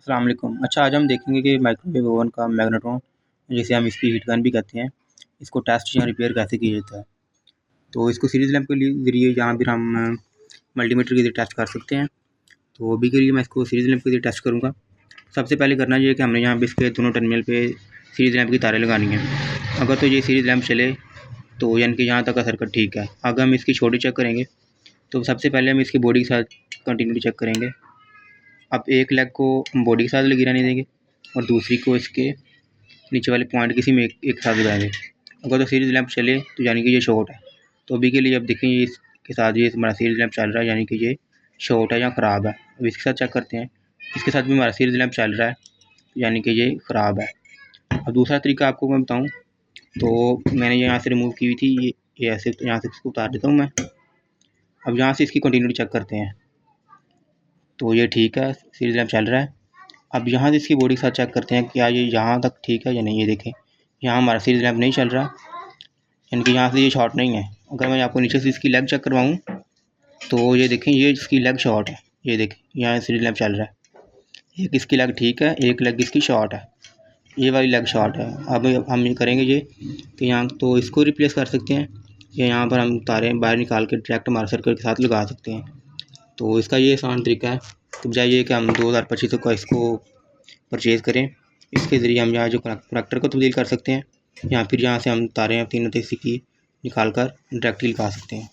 अस्सलाम वालेकुम। अच्छा, आज हम देखेंगे कि माइक्रोवेव ओवन का मैग्नेट्रॉन, जिसे हम इसकी हीट गन भी कहते हैं, इसको टेस्ट या रिपेयर कैसे किया जाता है। तो इसको सीरीज़ लैंप के लिए ज़रिए यहाँ पर हम मल्टीमीटर के ज़रिए टेस्ट कर सकते हैं। तो अभी के लिए मैं इसको सीरीज़ लैंप के ज़रिए टेस्ट करूँगा। सबसे पहले करना ये है कि हमने यहाँ पर इसके दोनों टर्मिनल पे सीरीज़ लैंप की तारें लगानी हैं। अगर तो ये सीरीज़ लैंप चले तो यानी कि यहाँ तक का सर्किट ठीक है। अगर हम इसकी छोटी चेक करेंगे तो सबसे पहले हम इसकी बॉडी के साथ कंटिन्यूटी चेक करेंगे। अब एक लेग को हम बॉडी के साथ लगी रहने देंगे और दूसरी को इसके नीचे वाले पॉइंट किसी में एक साथ लगाएंगे। अगर तो सीरीज़ लैंप चले तो यानी कि ये शॉर्ट है। तो अभी के लिए अब देखें, ये इसके साथ ये हमारा सीरीज़ लैंप चल रहा है, यानी कि ये शॉर्ट है या ख़राब है। अब इसके साथ चेक करते हैं, इसके साथ भी हमारा सीरीज़ लैंप चल रहा है, यानी कि ये ख़राब है। अब दूसरा तरीका आपको मैं बताऊँ तो मैंने यहाँ से रिमूव की हुई थी, ये ऐसे यहाँ से इसको उतार देता हूँ मैं। अब यहाँ से इसकी कंटिन्यूटी चेक करते हैं तो ये ठीक है, सीरीज़ लैंप चल रहा है। अब यहाँ से इसकी बॉडी के साथ चेक करते हैं क्या ये यहाँ तक ठीक है या नहीं। ये देखें, यहाँ हमारा सीरीज़ लैंप नहीं चल रहा, यानी कि यहाँ से ये शॉर्ट नहीं है। अगर मैं आपको नीचे से इसकी लेग चेक करवाऊँ तो ये देखें, ये इसकी लेग शॉर्ट है। ये देखें, यहाँ सीरीज़ लैंप चल रहा है, एक इसकी लेग ठीक है, एक लेग इसकी शॉर्ट है, ये वाली लेग शॉर्ट है। अब हम ये करेंगे ये कि यहाँ तो इसको रिप्लेस कर सकते हैं या यहाँ पर हम तारें बाहर निकाल के डायरेक्ट हमारे सर्किट के साथ लगा सकते हैं। तो इसका ये आसान तरीका है। तो बजाय ये कि हम 2025 का इसको परचेज़ करें, इसके ज़रिए हम यहाँ जो कनेक्टर को तब्दील कर सकते हैं या फिर यहाँ से हम तारें तीनों से की निकाल कर डायरेक्टली लगा सकते हैं।